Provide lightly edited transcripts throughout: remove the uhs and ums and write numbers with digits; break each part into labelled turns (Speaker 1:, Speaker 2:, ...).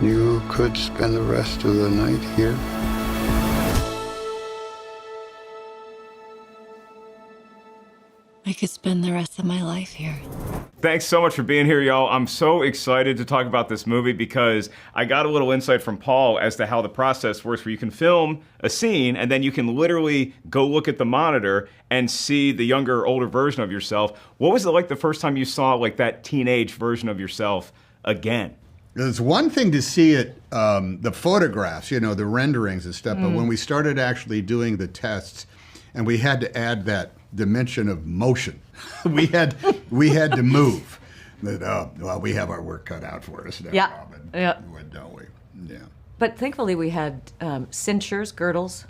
Speaker 1: You could spend the rest of the night here.
Speaker 2: I could spend the rest of my life here.
Speaker 3: Thanks so much for being here, y'all. I'm so excited to talk about this movie because I got a little insight from Paul as to how the process works, where you can film a scene and then you can literally go look at the monitor and see the younger, older version of yourself. What was it like the first time you saw like that teenage version of yourself again?
Speaker 4: It's one thing to see it, the photographs, the renderings and stuff, but when we started actually doing the tests and we had to add that dimension of motion, we had to move. Well, we have our work cut out for us now, Robin.
Speaker 5: Yeah.
Speaker 4: Don't we? Yeah.
Speaker 5: But thankfully we had cinchers, girdles,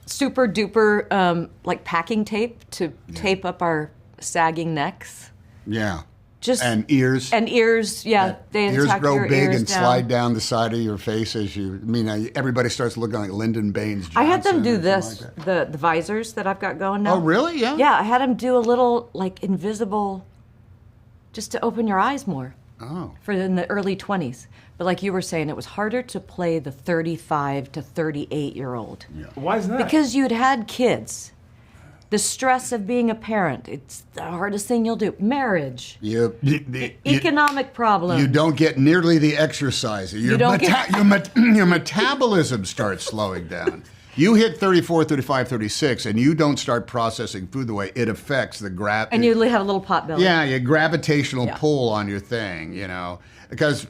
Speaker 5: super duper like packing tape to tape up our sagging necks.
Speaker 4: Yeah.
Speaker 5: And
Speaker 4: ears.
Speaker 5: And ears, yeah. They
Speaker 4: ears
Speaker 5: attack
Speaker 4: grow
Speaker 5: your
Speaker 4: big
Speaker 5: ears
Speaker 4: and
Speaker 5: down.
Speaker 4: slide down the side of your face as everybody starts looking like Lyndon Baines Johnson.
Speaker 5: I had them do
Speaker 4: or
Speaker 5: this,
Speaker 4: something like
Speaker 5: the visors that I've got going now.
Speaker 4: Oh, really? Yeah?
Speaker 5: Yeah, I had them do a little, like, invisible, just to open your eyes more.
Speaker 4: Oh.
Speaker 5: For in the early 20s. But like you were saying, it was harder to play the 35 to 38-year-old.
Speaker 4: Yeah.
Speaker 3: Why is that?
Speaker 5: Because you'd had kids. The stress of being a parent, it's the hardest thing you'll do. Marriage. Economic problems.
Speaker 4: You don't get nearly the exercise. Your metabolism starts slowing down. You hit 34, 35, 36, and you don't start processing food the way it affects the
Speaker 5: And you have a little pot belly.
Speaker 4: Yeah, your gravitational pull on your thing, because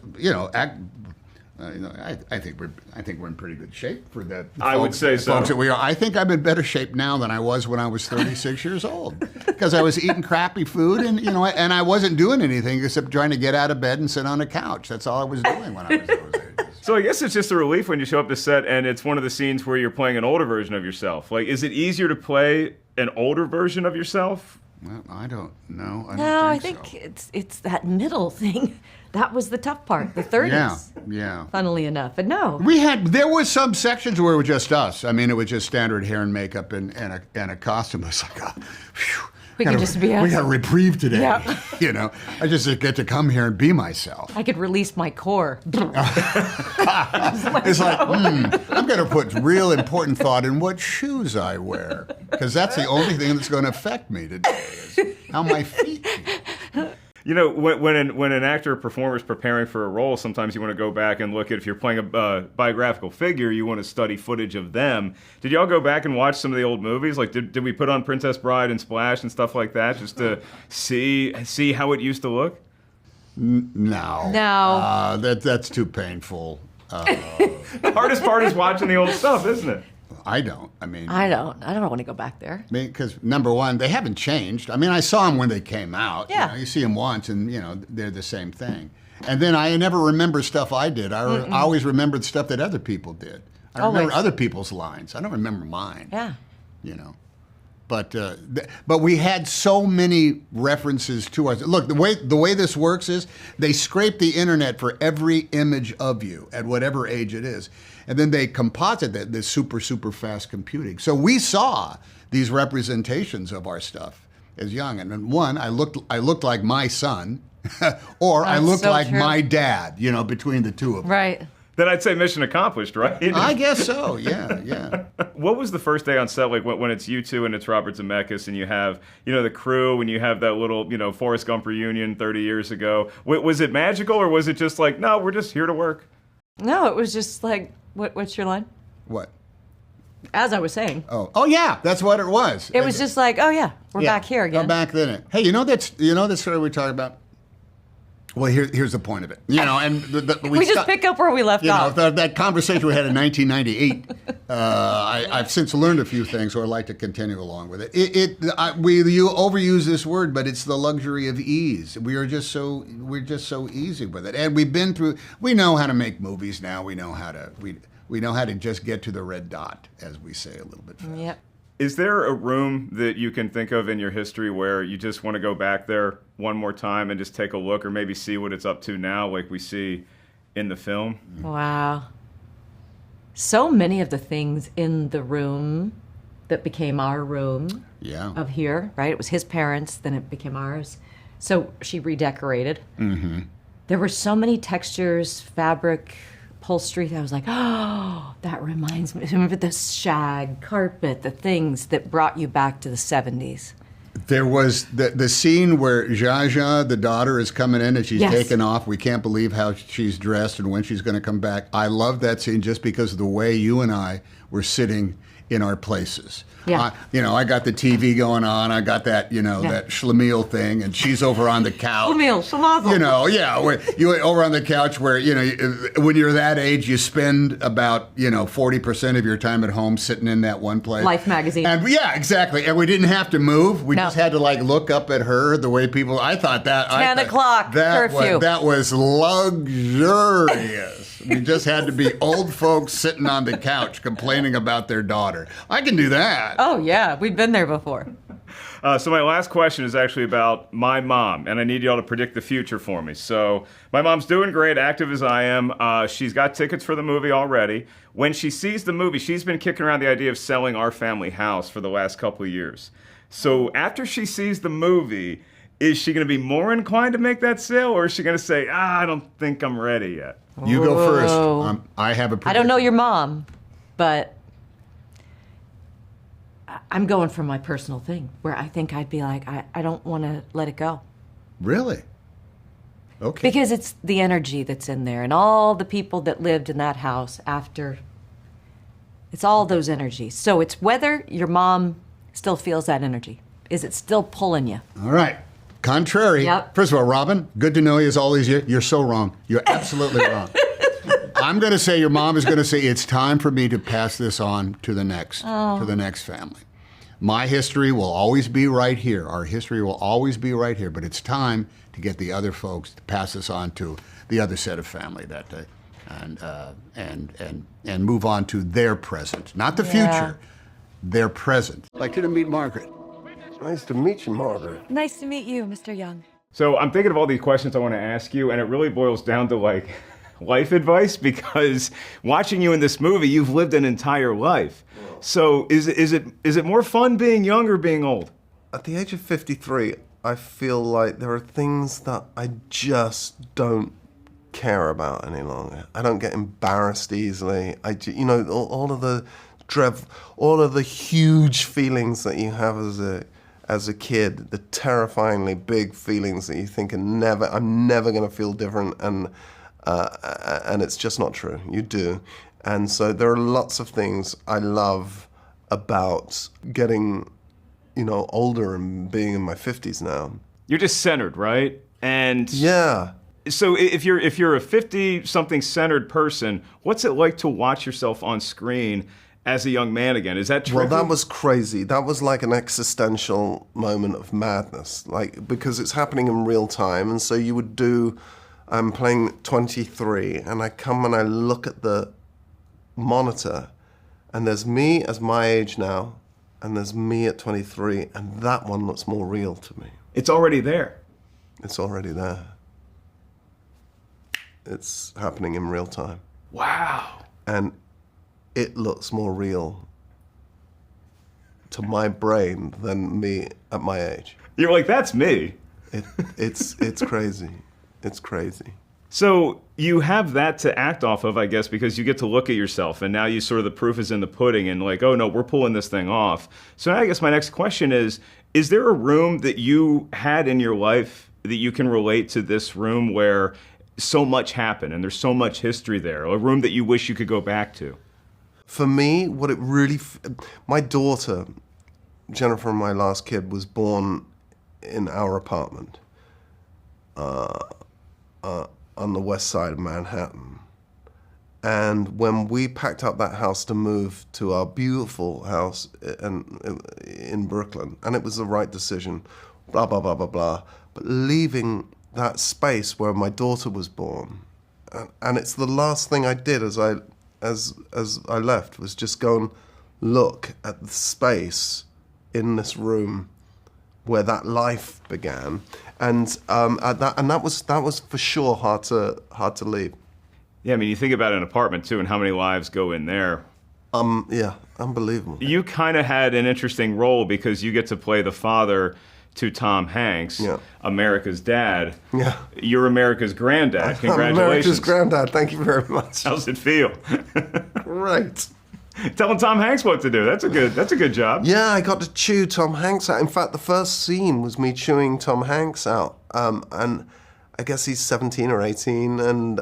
Speaker 4: I think we're in pretty good shape for that.
Speaker 3: I would say so.
Speaker 4: Folks that we are. I think I'm in better shape now than I was when I was 36 years old, because I was eating crappy food and and I wasn't doing anything except trying to get out of bed and sit on a couch. That's all I was doing when I was those ages.
Speaker 3: So I guess it's just a relief when you show up to set and it's one of the scenes where you're playing an older version of yourself. Like, is it easier to play an older version of yourself?
Speaker 4: Well, I don't know.
Speaker 5: I think it's that middle thing. That was the tough part, the 30s.
Speaker 4: Yeah.
Speaker 5: Funnily enough, but no.
Speaker 4: There was some sections where it was just us. I mean, it was just standard hair and makeup and a costume. It was like, phew.
Speaker 5: We could just be us.
Speaker 4: We got a reprieve today.
Speaker 5: Yeah.
Speaker 4: I just get to come here and be myself.
Speaker 5: I could release my core.
Speaker 4: It's like, I'm going to put real important thought in what shoes I wear, because that's the only thing that's going to affect me today is how my feet feel.
Speaker 3: When an actor or performer is preparing for a role, sometimes you want to go back and look at, if you're playing a biographical figure, you want to study footage of them. Did y'all go back and watch some of the old movies? Like, did we put on Princess Bride and Splash and stuff like that just to see how it used to look?
Speaker 4: No. That's too painful.
Speaker 3: The hardest part is watching the old stuff, isn't it?
Speaker 4: I don't
Speaker 5: want to go back there.
Speaker 4: Because number one, they haven't changed. I mean, I saw them when they came out.
Speaker 5: Yeah.
Speaker 4: You see them once and, they're the same thing. And then I never remember stuff I did. I always remember the stuff that other people did. I remember other people's lines. I don't remember mine.
Speaker 5: Yeah.
Speaker 4: But we had so many references to us. Look, the way this works is they scrape the internet for every image of you at whatever age it is, and then they composite that this super fast computing. So we saw these representations of our stuff as young, and then I looked like my son, or I looked
Speaker 5: so
Speaker 4: like
Speaker 5: true.
Speaker 4: my dad. Between the two of them.
Speaker 5: Right.
Speaker 3: Then I'd say mission accomplished, right?
Speaker 4: I guess so. Yeah.
Speaker 3: What was the first day on set like when it's you two and it's Robert Zemeckis and you have, the crew and you have that little, Forrest Gump reunion 30 years ago? Was it magical or was it just like, no, we're just here to work?
Speaker 5: No, it was just like, what's your line?
Speaker 4: What?
Speaker 5: As I was saying.
Speaker 4: Oh yeah, that's what it was.
Speaker 5: It was just like, oh yeah, we're back here again.
Speaker 4: Back then. Hey, that story we talked about? Well, here's the point of it. And
Speaker 5: we just pick up where we left off.
Speaker 4: That conversation we had in 1998. I've since learned a few things, so I'd like to continue along with it. You overuse this word, but it's the luxury of ease. We're just so easy with it, and we know how to make movies now. We know how to just get to the red dot, as we say a little bit faster.
Speaker 5: Yep.
Speaker 3: Is there a room that you can think of in your history where you just want to go back there one more time and just take a look or maybe see what it's up to now like we see in the film?
Speaker 5: Wow. So many of the things in the room that became our room of here, right? It was his parents, then it became ours. So she redecorated. Mm-hmm. There were so many textures, fabric, upholstery that I was like, oh, that reminds me. Remember the shag, carpet, the things that brought you back to the 70s.
Speaker 4: There was the scene where Zsa Zsa, the daughter, is coming in and she's
Speaker 5: Yes.
Speaker 4: taken off. We can't believe how she's dressed and when she's going to come back. I love that scene just because of the way you and I were sitting in our places.
Speaker 5: Yeah.
Speaker 4: I got the TV going on. I got that, that schlemiel thing, and she's over on the couch.
Speaker 5: Schlemiel, schmazel.
Speaker 4: Where you over on the couch where, when you're that age, you spend about, 40% of your time at home sitting in that one place.
Speaker 5: Life magazine.
Speaker 4: And yeah, exactly. And we didn't have to move. We
Speaker 5: No.
Speaker 4: just had to look up at her the way people, I thought that.
Speaker 5: 10 o'clock curfew.
Speaker 4: That was luxurious. We just had to be old folks sitting on the couch complaining about their daughter. I can do that.
Speaker 5: Oh, yeah. We'd been there before.
Speaker 3: So my last question is actually about my mom, and I need y'all to predict the future for me. So my mom's doing great, active as I am. She's got tickets for the movie already. When she sees the movie, she's been kicking around the idea of selling our family house for the last couple of years. So after she sees the movie, is she going to be more inclined to make that sale, or is she going to say, I don't think I'm ready yet?
Speaker 4: You go first.
Speaker 5: Whoa.
Speaker 4: I have a prediction.
Speaker 5: I don't know your mom, but I'm going for my personal thing where I think I'd be like, I don't want to let it go.
Speaker 4: Really? Okay.
Speaker 5: Because it's the energy that's in there and all the people that lived in that house after. It's all those energies. So it's whether your mom still feels that energy. Is it still pulling you?
Speaker 4: All right. Contrary.
Speaker 5: Yep.
Speaker 4: First of all, Robin, good to know you as all these years. You're so wrong. You're absolutely wrong. I'm going to say your mom is going to say it's time for me to pass this on to the next family. My history will always be right here. Our history will always be right here. But it's time to get the other folks to pass this on to the other set of family that day, and move on to their present, not the future, their present.
Speaker 1: I'd like you to meet Margaret.
Speaker 6: Nice to meet you, Margaret.
Speaker 2: Nice to meet you, Mr. Young.
Speaker 3: So I'm thinking of all these questions I want to ask you, and it really boils down to life advice, because watching you in this movie, you've lived an entire life. So is it more fun being young or being old?
Speaker 6: At the age of 53, I feel like there are things that I just don't care about any longer. I don't get embarrassed easily. All of the all of the huge feelings that you have as a kid, the terrifyingly big feelings that you think I'm never going to feel different, and it's just not true. You do. And so there are lots of things I love about getting, older and being in my 50s now.
Speaker 3: You're just centered, right? And
Speaker 6: yeah.
Speaker 3: So if you're a 50-something centered person, what's it like to watch yourself on screen as a young man again? Is that true?
Speaker 6: Well, that was crazy. That was like an existential moment of madness, because it's happening in real time. And so you would do, I'm playing 23, and I come and I look at the monitor, and there's me as my age now, and there's me at 23, and that one looks more real to me.
Speaker 3: It's already there.
Speaker 6: It's already there. It's happening in real time.
Speaker 3: Wow.
Speaker 6: And it looks more real to my brain than me at my age.
Speaker 3: You're like, that's me.
Speaker 6: It's crazy. It's crazy.
Speaker 3: So you have that to act off of, I guess, because you get to look at yourself, and now you sort of, the proof is in the pudding, and like, oh no, we're pulling this thing off. So now I guess my next question is there a room that you had in your life that you can relate to this room where so much happened and there's so much history there, a room that you wish you could go back to?
Speaker 6: For me, what it really, my daughter, Jennifer, my last kid, was born in our apartment on the west side of Manhattan. And when we packed up that house to move to our beautiful house in Brooklyn, and it was the right decision, blah, blah, blah, blah, blah, but leaving that space where my daughter was born, and it's the last thing I did as I left, was just go and look at the space in this room where that life began, and that was for sure hard to leave.
Speaker 3: Yeah, I mean, you think about an apartment too, and how many lives go in there.
Speaker 6: Yeah, unbelievable.
Speaker 3: You kind of had an interesting role because you get to play the father to Tom Hanks,
Speaker 6: Yeah.
Speaker 3: America's dad.
Speaker 6: Yeah.
Speaker 3: You're America's granddad. Congratulations.
Speaker 6: America's granddad. Thank you very much.
Speaker 3: How's it feel?
Speaker 6: Great.
Speaker 3: Telling Tom Hanks what to do. That's a good job.
Speaker 6: Yeah, I got to chew Tom Hanks out. In fact, the first scene was me chewing Tom Hanks out. And I guess he's 17 or 18, and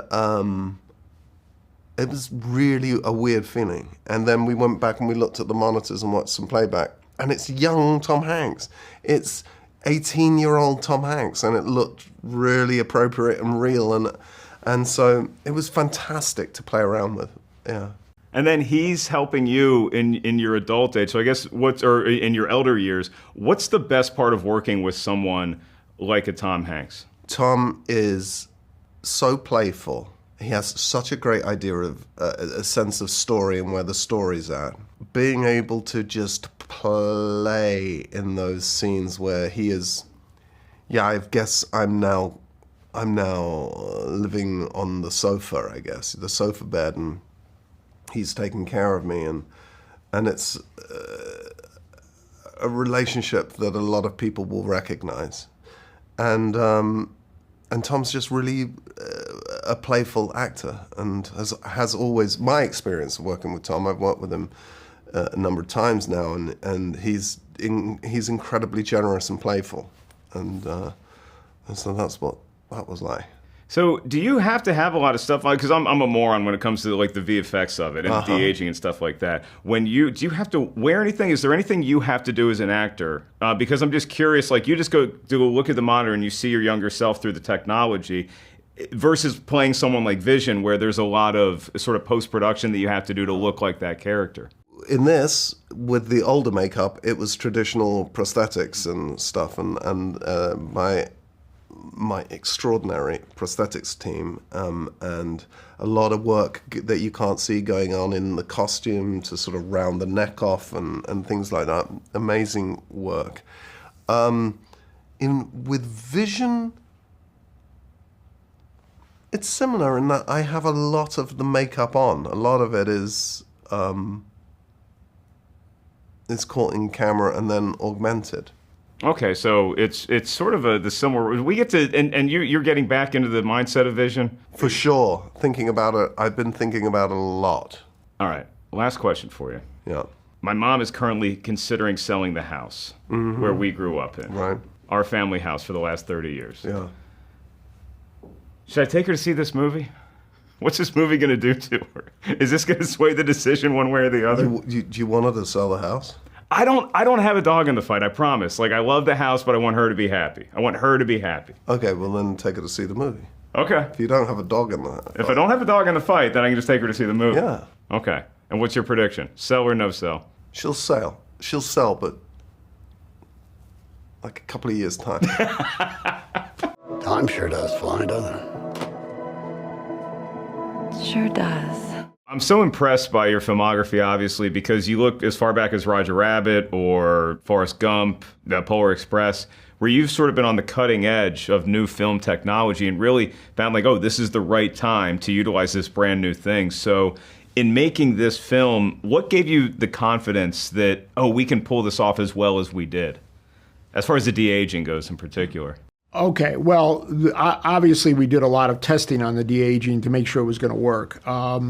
Speaker 6: it was really a weird feeling. And then we went back and we looked at the monitors and watched some playback. And it's young Tom Hanks. It's 18-year-old Tom Hanks, and it looked really appropriate and real. And so it was fantastic to play around with. Yeah.
Speaker 3: And then he's helping you in your adult age. So I guess or in your elder years, what's the best part of working with someone like a Tom Hanks?
Speaker 6: Tom is so playful. He has such a great idea of a sense of story and where the story's at. Being able to just play in those scenes where he is, I guess I'm now living on the sofa, I guess, the sofa bed, and he's taking care of me, and it's a relationship that a lot of people will recognize. And Tom's just really a playful actor, and has always, my experience of working with Tom, I've worked with him a number of times now, and he's incredibly generous and playful, and so that's what that was like.
Speaker 3: So do you have to have a lot of stuff like, because I'm a moron when it comes to like the VFX of it and de-aging and stuff like that. Do you have to wear anything? Is there anything you have to do as an actor? Because I'm just curious, like you just go do a look at the monitor and you see your younger self through the technology versus playing someone like Vision where there's a lot of sort of post-production that you have to do to look like that character.
Speaker 6: In this, with the older makeup, it was traditional prosthetics and stuff, and my extraordinary prosthetics team, and a lot of work that you can't see going on in the costume to sort of round the neck off and things like that. Amazing work. With Vision, it's similar in that I have a lot of the makeup on. A lot of it is caught in camera and then augmented.
Speaker 3: Okay, so it's sort of the similar. We get to, and you're getting back into the mindset of Vision?
Speaker 6: For sure. Thinking about it, I've been thinking about it a lot.
Speaker 3: All right, last question for you.
Speaker 6: Yeah.
Speaker 3: My mom is currently considering selling the house where we grew up in.
Speaker 6: Right.
Speaker 3: Our family house for the last 30 years.
Speaker 6: Yeah.
Speaker 3: Should I take her to see this movie? What's this movie going to do to her? Is this going to sway the decision one way or the other?
Speaker 6: Do you want her to sell the house?
Speaker 3: I don't have a dog in the fight, I promise. Like, I love the house, but I want her to be happy. I want her to be happy.
Speaker 6: Okay, well then take her to see the movie.
Speaker 3: Okay.
Speaker 6: If you don't have a dog in the fight.
Speaker 3: If I don't have a dog in the fight, then I can just take her to see the movie.
Speaker 6: Yeah.
Speaker 3: Okay. And what's your prediction? Sell or no sell?
Speaker 6: She'll sell. She'll sell, but like a couple of years' time.
Speaker 1: Time sure does fly, doesn't it?
Speaker 2: Sure does.
Speaker 3: I'm so impressed by your filmography, obviously, because you look as far back as Roger Rabbit or Forrest Gump, the Polar Express, where you've sort of been on the cutting edge of new film technology and really found like, oh, this is the right time to utilize this brand new thing. So in making this film, what gave you the confidence that, oh, we can pull this off as well as we did, as far as the de-aging goes in particular?
Speaker 7: Okay, well, obviously we did a lot of testing on the de-aging to make sure it was going to work.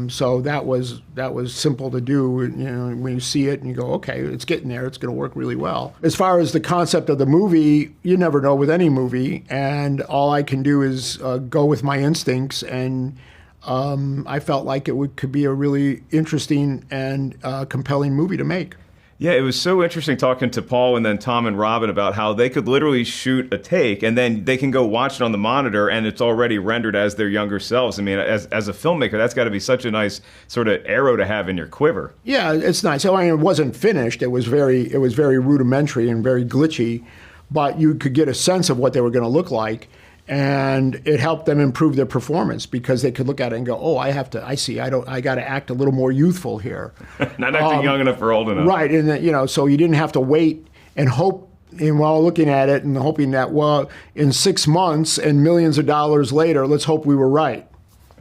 Speaker 7: So that was simple to do. You know, when you see it and you go, okay, it's getting there. It's going to work really well. As far as the concept of the movie, you never know with any movie, and all I can do is go with my instincts. And I felt like could be a really interesting and compelling movie to make.
Speaker 3: Yeah, it was so interesting talking to Paul and then Tom and Robin about how they could literally shoot a take and then they can go watch it on the monitor and it's already rendered as their younger selves. I mean, as a filmmaker, that's got to be such a nice sort of arrow to have in your quiver.
Speaker 7: Yeah, it's nice. I mean, it wasn't finished. It was very rudimentary and very glitchy, but you could get a sense of what they were going to look like. And it helped them improve their performance because they could look at it and go, "Oh, I got to act a little more youthful here."
Speaker 3: Not acting young enough or old enough.
Speaker 7: Right, and so you didn't have to wait and hope. And while looking at it and hoping that, well, in 6 months and millions of dollars later, let's hope we were right.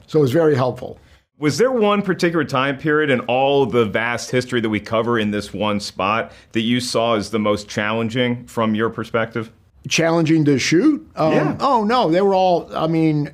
Speaker 7: So it was very helpful.
Speaker 3: Was there one particular time period in all the vast history that we cover in this one spot that you saw as the most challenging from your perspective?
Speaker 7: challenging to shoot.
Speaker 3: Yeah.
Speaker 7: Oh no, they were all. I mean,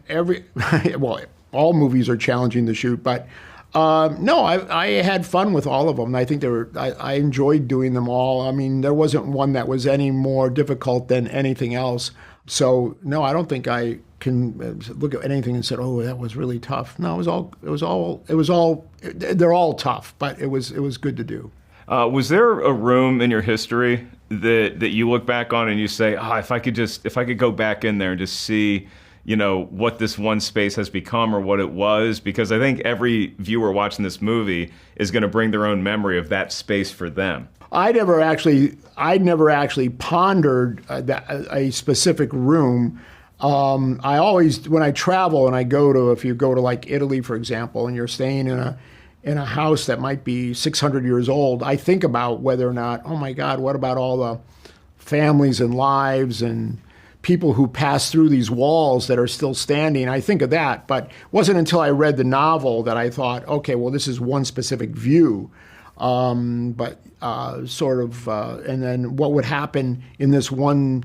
Speaker 7: well, all movies are challenging to shoot, but no, I had fun with all of them. I think they were. I enjoyed doing them all. I mean, there wasn't one that was any more difficult than anything else. So no, I don't think I can look at anything and said, "Oh, that was really tough." No, it was all. They're all tough, but it was good to do.
Speaker 3: Was there a room in your history that you look back on and you say, if I could go back in there and just see, what this one space has become or what it was? Because I think every viewer watching this movie is going to bring their own memory of that space for them.
Speaker 7: I never actually pondered a specific room. I always, when I travel and if you go to like Italy, for example, and you're staying in a house that might be 600 years old, I think about whether or not, oh my God, what about all the families and lives and people who pass through these walls that are still standing? I think of that, but it wasn't until I read the novel that I thought, okay, well, this is one specific view. And then what would happen in this one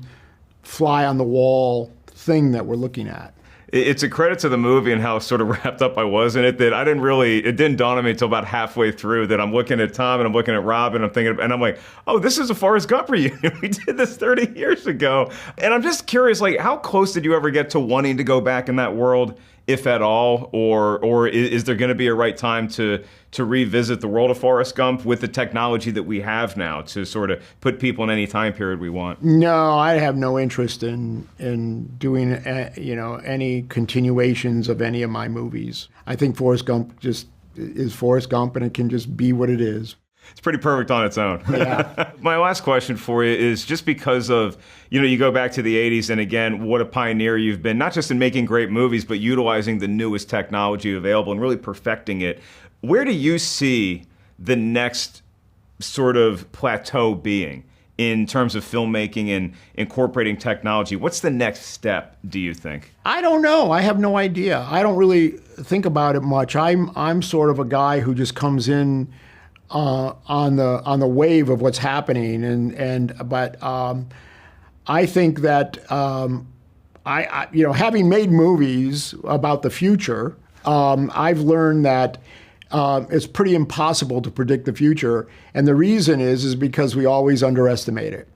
Speaker 7: fly on the wall thing that we're looking at.
Speaker 3: It's a credit to the movie and how sort of wrapped up I was in it that it didn't dawn on me until about halfway through that I'm looking at Tom and I'm looking at Rob and I'm like, oh, this is a Forrest Gump reunion. We did this 30 years ago. And I'm just curious, like, how close did you ever get to wanting to go back in that world, if at all? Or is there going to be a right time to revisit the world of Forrest Gump with the technology that we have now to sort of put people in any time period we want?
Speaker 7: No, I have no interest in doing any continuations of any of my movies. I think Forrest Gump just is Forrest Gump, and it can just be what it is.
Speaker 3: It's pretty perfect on its own.
Speaker 7: Yeah.
Speaker 3: My last question for you is just because of, you go back to the 80s, and again, what a pioneer you've been, not just in making great movies, but utilizing the newest technology available and really perfecting it. Where do you see the next sort of plateau being in terms of filmmaking and incorporating technology? What's the next step, do you think?
Speaker 7: I don't know. I have no idea. I don't really think about it much. I'm sort of a guy who just comes in on the wave of what's happening, but I think that I having made movies about the future, I've learned that it's pretty impossible to predict the future, and the reason is because we always underestimate it.